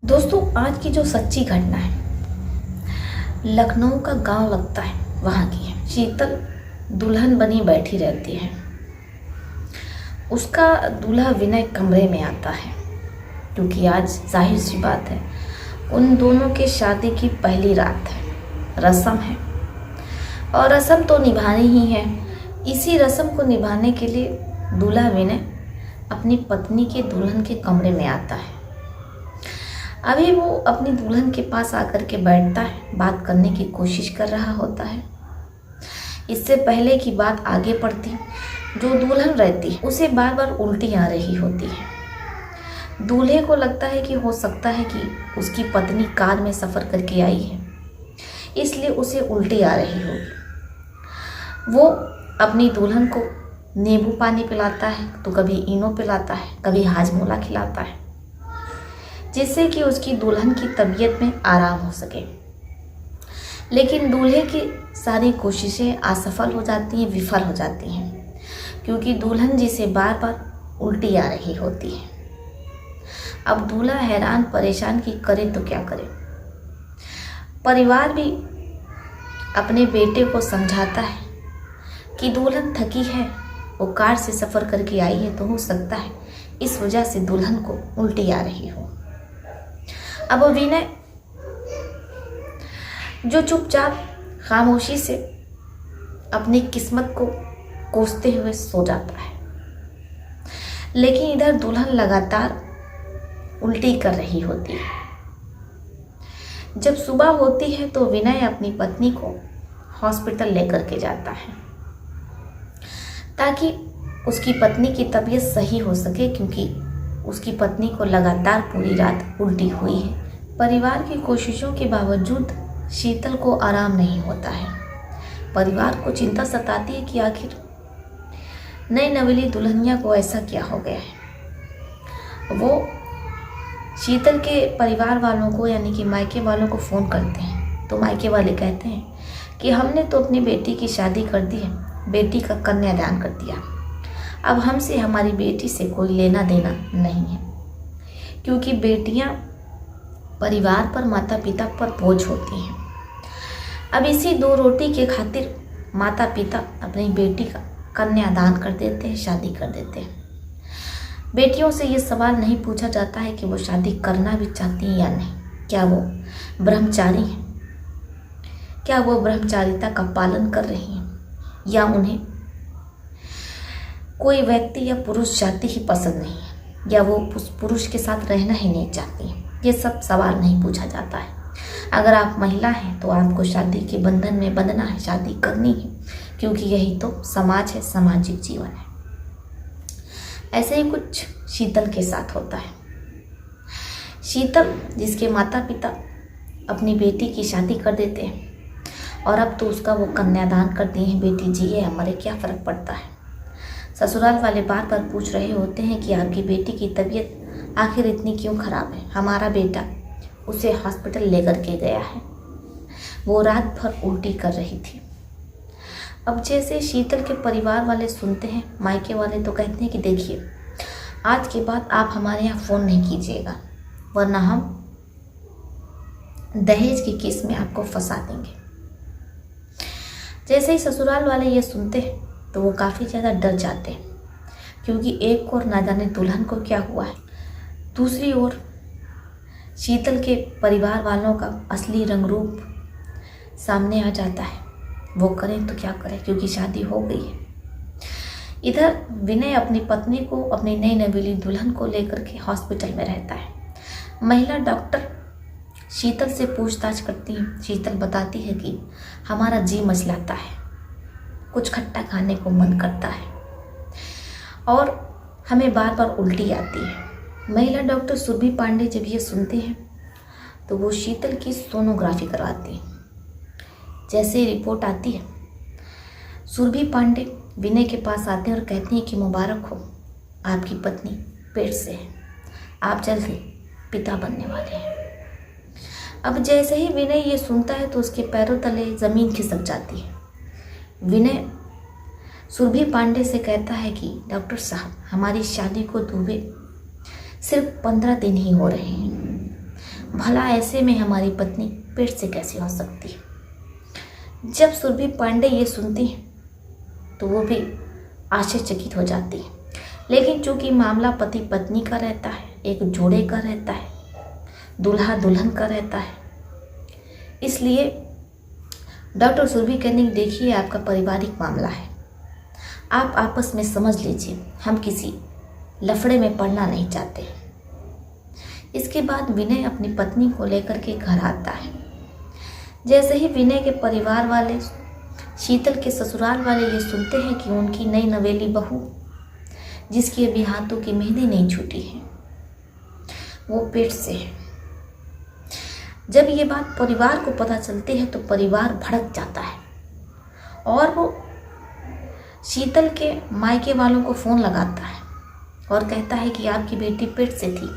दोस्तों, आज की जो सच्ची घटना है, लखनऊ का गांव लगता है, वहाँ की है। शीतल दुल्हन बनी बैठी रहती है। उसका दूल्हा विनय कमरे में आता है, क्योंकि आज जाहिर सी बात है, उन दोनों के शादी की पहली रात है, रस्म है और रस्म तो निभानी ही है। इसी रस्म को निभाने के लिए दूल्हा विनय अपनी पत्नी के दुल्हन के कमरे में आता है। अभी वो अपनी दुल्हन के पास आकर के बैठता है, बात करने की कोशिश कर रहा होता है। इससे पहले की बात आगे बढ़ती, जो दुल्हन रहती है उसे बार बार उल्टी आ रही होती है। दूल्हे को लगता है कि हो सकता है कि उसकी पत्नी कार में सफ़र करके आई है, इसलिए उसे उल्टी आ रही होगी। वो अपनी दुल्हन को नींबू पानी पिलाता है, तो कभी इनो पिलाता है, कभी हाजमोला खिलाता है, जिससे कि उसकी दुल्हन की तबीयत में आराम हो सके। लेकिन दूल्हे की सारी कोशिशें असफल हो जाती हैं, विफल हो जाती हैं, क्योंकि दुल्हन जी से बार बार उल्टी आ रही होती है। अब दूल्हा हैरान परेशान कि करे तो क्या करे। परिवार भी अपने बेटे को समझाता है कि दुल्हन थकी है, वो कार से सफ़र करके आई है, तो हो सकता है इस वजह से दुल्हन को उल्टी आ रही हो। अब विनय जो चुपचाप खामोशी से अपनी किस्मत को कोसते हुए सो जाता है, लेकिन इधर दुल्हन लगातार उल्टी कर रही होती है। जब सुबह होती है तो विनय अपनी पत्नी को हॉस्पिटल लेकर के जाता है, ताकि उसकी पत्नी की तबीयत सही हो सके, क्योंकि उसकी पत्नी को लगातार पूरी रात उल्टी हुई है। परिवार की कोशिशों के बावजूद शीतल को आराम नहीं होता है। परिवार को चिंता सताती है कि आखिर नई नवेली दुल्हनिया को ऐसा क्या हो गया है। वो शीतल के परिवार वालों को, यानी कि मायके वालों को फ़ोन करते हैं, तो मायके वाले कहते हैं कि हमने तो अपनी बेटी की शादी कर दी है, बेटी का कन्यादान कर दिया, अब हमसे हमारी बेटी से कोई लेना देना नहीं है, क्योंकि बेटियां परिवार पर, माता पिता पर बोझ होती हैं। अब इसी दो रोटी के खातिर माता पिता अपनी बेटी का कन्यादान कर देते हैं, शादी कर देते हैं। बेटियों से ये सवाल नहीं पूछा जाता है कि वो शादी करना भी चाहती हैं या नहीं, क्या वो ब्रह्मचारी हैं, क्या वो ब्रह्मचारिता का पालन कर रही हैं, या उन्हें कोई व्यक्ति या पुरुष जाति ही पसंद नहीं है, या वो उस पुरुष के साथ रहना ही नहीं चाहती हैं। ये सब सवाल नहीं पूछा जाता है। अगर आप महिला हैं तो आपको शादी के बंधन में बंधना है, शादी करनी है, क्योंकि यही तो समाज है, सामाजिक जीवन है। ऐसे ही कुछ शीतल के साथ होता है। शीतल, जिसके माता पिता अपनी बेटी की शादी कर देते हैं और अब तो उसका वो कन्यादान कर दिए हैं, बेटी जिए या मरे क्या फ़र्क पड़ता है। ससुराल वाले बार बार पूछ रहे होते हैं कि आपकी बेटी की तबीयत आखिर इतनी क्यों ख़राब है, हमारा बेटा उसे हॉस्पिटल लेकर के गया है, वो रात भर उल्टी कर रही थी। अब जैसे शीतल के परिवार वाले सुनते हैं, मायके वाले तो कहते हैं कि देखिए, आज के बाद आप हमारे यहाँ फ़ोन नहीं कीजिएगा, वरना हम दहेज की केस में आपको फंसा देंगे। जैसे ही ससुराल वाले ये सुनते हैं तो वो काफ़ी ज़्यादा डर जाते हैं, क्योंकि एक और ना जाने दुल्हन को क्या हुआ है, दूसरी ओर शीतल के परिवार वालों का असली रंग रूप सामने आ जाता है। वो करें तो क्या करें, क्योंकि शादी हो गई है। इधर विनय अपनी पत्नी को, अपनी नई नवेली दुल्हन को लेकर के हॉस्पिटल में रहता है। महिला डॉक्टर शीतल से पूछताछ करती है। शीतल बताती है कि हमारा जी मचलाता है, कुछ खट्टा खाने को मन करता है और हमें बार बार उल्टी आती है। महिला डॉक्टर सुरभि पांडे जब ये सुनते हैं तो वो शीतल की सोनोग्राफी करवाती है। जैसे ही रिपोर्ट आती है, सुरभि पांडे विनय के पास आते हैं और कहती हैं कि मुबारक हो, आपकी पत्नी पेट से है, आप जल्द ही पिता बनने वाले हैं। अब जैसे ही विनय ये सुनता है तो उसके पैरों तले ज़मीन खिसक जाती है। विनय सुरभि पांडे से कहता है कि डॉक्टर साहब, हमारी शादी को हुए सिर्फ 15 दिन ही हो रहे हैं भला ऐसे में हमारी पत्नी पेट से कैसे हो सकती है। जब सुरभि पांडे ये सुनती है तो वो भी आश्चर्यचकित हो जाती है, लेकिन चूंकि मामला पति पत्नी का रहता है, एक जोड़े का रहता है, दूल्हा दुल्हन का रहता है, इसलिए डॉक्टर सुरभि कहने की देखिए आपका पारिवारिक मामला है, आप आपस में समझ लीजिए, हम किसी लफड़े में पड़ना नहीं चाहते। इसके बाद विनय अपनी पत्नी को लेकर के घर आता है। जैसे ही विनय के परिवार वाले, शीतल के ससुराल वाले ये सुनते हैं कि उनकी नई नवेली बहू, जिसकी अभी हाथों की मेहंदी नहीं छूटी है, वो पेट से है। जब ये बात परिवार को पता चलती है तो परिवार भड़क जाता है और वो शीतल के मायके वालों को फ़ोन लगाता है और कहता है कि आपकी बेटी पेट से थी,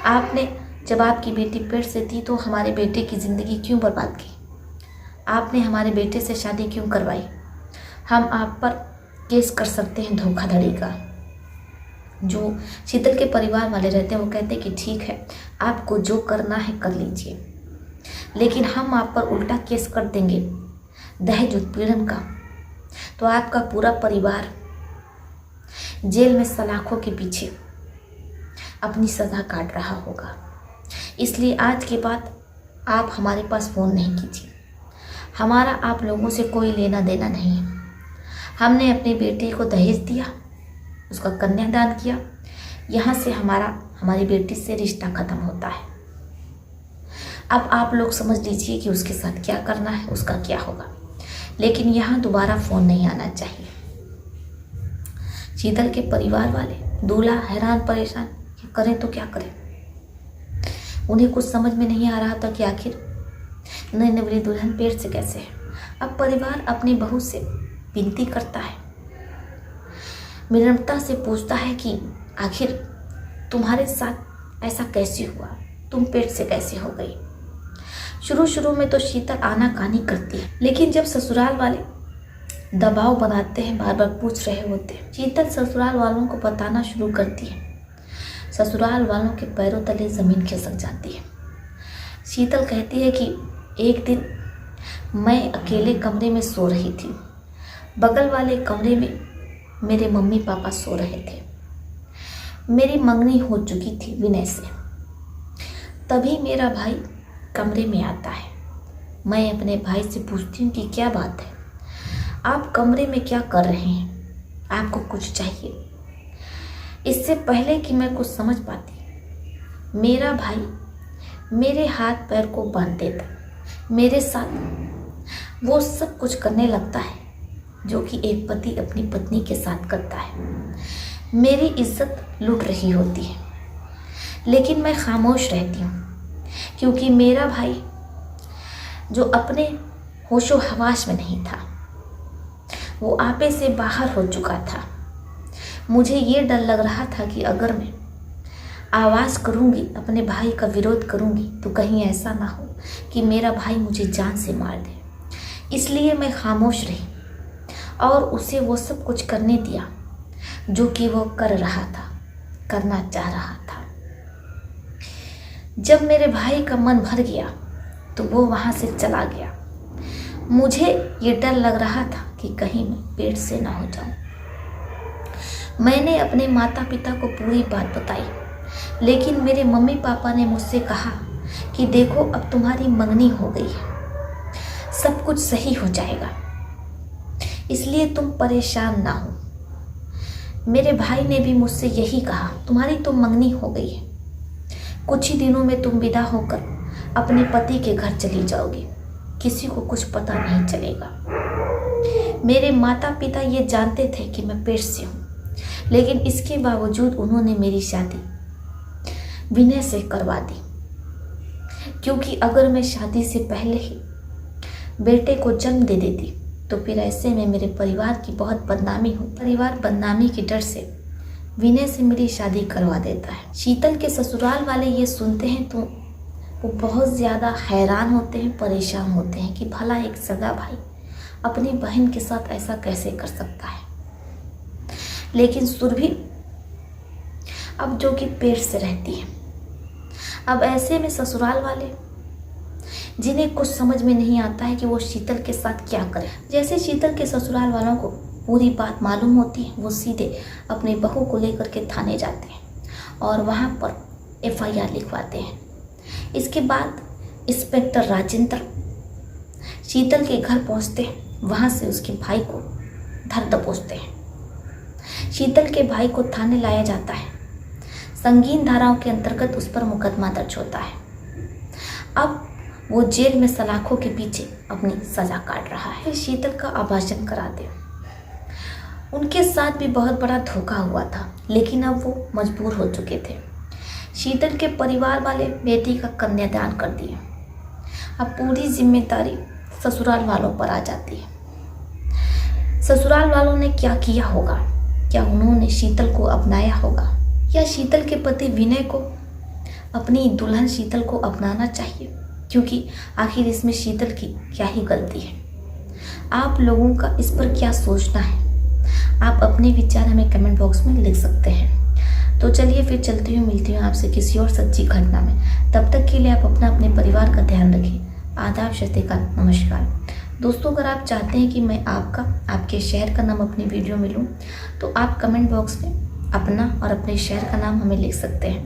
आपने जब आपकी बेटी पेट से थी तो हमारे बेटे की ज़िंदगी क्यों बर्बाद की, आपने हमारे बेटे से शादी क्यों करवाई, हम आप पर केस कर सकते हैं धोखाधड़ी का। जो शीतल के परिवार वाले रहते हैं वो कहते हैं कि ठीक है, आपको जो करना है कर लीजिए, लेकिन हम आप पर उल्टा केस कर देंगे दहेज उत्पीड़न का, तो आपका पूरा परिवार जेल में सलाखों के पीछे अपनी सज़ा काट रहा होगा। इसलिए आज के बाद आप हमारे पास फ़ोन नहीं कीजिए, हमारा आप लोगों से कोई लेना देना नहीं है। हमने अपने बेटे को दहेज दिया, उसका कन्यादान किया, यहाँ से हमारी बेटी से रिश्ता ख़त्म होता है। अब आप लोग समझ लीजिए कि उसके साथ क्या करना है, उसका क्या होगा, लेकिन यहाँ दोबारा फ़ोन नहीं आना चाहिए। शीतल के परिवार वाले, दूल्हा हैरान परेशान कि करें तो क्या करें। उन्हें कुछ समझ में नहीं आ रहा था कि आखिर नई नवेली दुल्हन पेट से कैसे है। अब परिवार अपनी बहू से विनती करता है, विनम्रता से पूछता है कि आखिर तुम्हारे साथ ऐसा कैसे हुआ, तुम पेट से कैसे हो गई। शुरू में तो शीतल आनाकानी करती है, लेकिन जब ससुराल वाले दबाव बनाते हैं, बार बार पूछ रहे होते हैं, शीतल ससुराल वालों को बताना शुरू करती है। ससुराल वालों के पैरों तले ज़मीन खिसक जाती है। शीतल कहती है कि एक दिन मैं अकेले कमरे में सो रही थी, बगल वाले कमरे में मेरे मम्मी पापा सो रहे थे, मेरी मंगनी हो चुकी थी विनय से। तभी मेरा भाई कमरे में आता है। मैं अपने भाई से पूछती हूँ कि क्या बात है, आप कमरे में क्या कर रहे हैं, आपको कुछ चाहिए। इससे पहले कि मैं कुछ समझ पाती, मेरा भाई मेरे हाथ पैर को बांध देता, मेरे साथ वो सब कुछ करने लगता है जो कि एक पति अपनी पत्नी के साथ करता है। मेरी इज्जत लूट रही होती है, लेकिन मैं खामोश रहती हूँ, क्योंकि मेरा भाई जो अपने होशो हवास में नहीं था, वो आपे से बाहर हो चुका था। मुझे ये डर लग रहा था कि अगर मैं आवाज़ करूँगी, अपने भाई का विरोध करूँगी, तो कहीं ऐसा ना हो कि मेरा भाई मुझे जान से मार दे। इसलिए मैं खामोश रही और उसे वो सब कुछ करने दिया जो कि वो कर रहा था, करना चाह रहा था। जब मेरे भाई का मन भर गया तो वो वहाँ से चला गया। मुझे ये डर लग रहा था कि कहीं मैं पेट से ना हो जाऊं। मैंने अपने माता पिता को पूरी बात बताई, लेकिन मेरे मम्मी पापा ने मुझसे कहा कि देखो अब तुम्हारी मंगनी हो गई है, सब कुछ सही हो जाएगा, इसलिए तुम परेशान ना हो। मेरे भाई ने भी मुझसे यही कहा, तुम्हारी तो मंगनी हो गई है, कुछ ही दिनों में तुम विदा होकर अपने पति के घर चली जाओगी, किसी को कुछ पता नहीं चलेगा। मेरे माता पिता ये जानते थे कि मैं पेट से हूँ, लेकिन इसके बावजूद उन्होंने मेरी शादी विनय से करवा दी, क्योंकि अगर मैं शादी से पहले ही बेटे को जन्म दे देती तो फिर ऐसे में मेरे परिवार की बहुत बदनामी हो। परिवार बदनामी के डर से विनय से मेरी शादी करवा देता है। शीतल के ससुराल वाले ये सुनते हैं तो वो बहुत ज़्यादा हैरान होते हैं, परेशान होते हैं कि भला एक सगा भाई अपनी बहन के साथ ऐसा कैसे कर सकता है। लेकिन सुरभि अब जो कि पेट से रहती है, अब ऐसे में ससुराल वाले, जिन्हें कुछ समझ में नहीं आता है कि वो शीतल के साथ क्या करें। जैसे शीतल के ससुराल वालों को पूरी बात मालूम होती है, वो सीधे अपनी बहू को लेकर के थाने जाते हैं और वहाँ पर FIR लिखवाते हैं। इसके बाद इंस्पेक्टर राजेंद्र शीतल के घर पहुँचते हैं। वहाँ से उसके भाई को धर दबोचते हैं। शीतल के भाई को थाने लाया जाता है। संगीन धाराओं के अंतर्गत उस पर मुकदमा दर्ज होता है। अब वो जेल में सलाखों के पीछे अपनी सजा काट रहा है। शीतल का अभाषण कराते। उनके साथ भी बहुत बड़ा धोखा हुआ था, लेकिन अब वो मजबूर हो चुके थे। शीतल के परिवार वाले बेटी का कन्यादान कर दिए। अब पूरी जिम्मेदारी ससुराल वालों पर आ जाती है। ससुराल वालों ने क्या किया होगा? क्या उन्होंने शीतल को अपनाया होगा, या शीतल के पति विनय को अपनी दुल्हन शीतल को अपनाना चाहिए? क्योंकि आखिर इसमें शीतल की क्या ही गलती है? आप लोगों का इस पर क्या सोचना है? आप अपने विचार हमें कमेंट बॉक्स में लिख सकते हैं। तो चलिए फिर चलती हूँ, मिलती हूँ आपसे किसी और सच्ची घटना में। तब तक के लिए आप अपने परिवार का ध्यान रखें। आदाब, सत श्री अकाल, नमस्कार। दोस्तों, अगर आप चाहते हैं कि मैं आपके शहर का नाम अपनी वीडियो में लूँ, तो आप कमेंट बॉक्स में अपना और अपने शहर का नाम हमें लिख सकते हैं।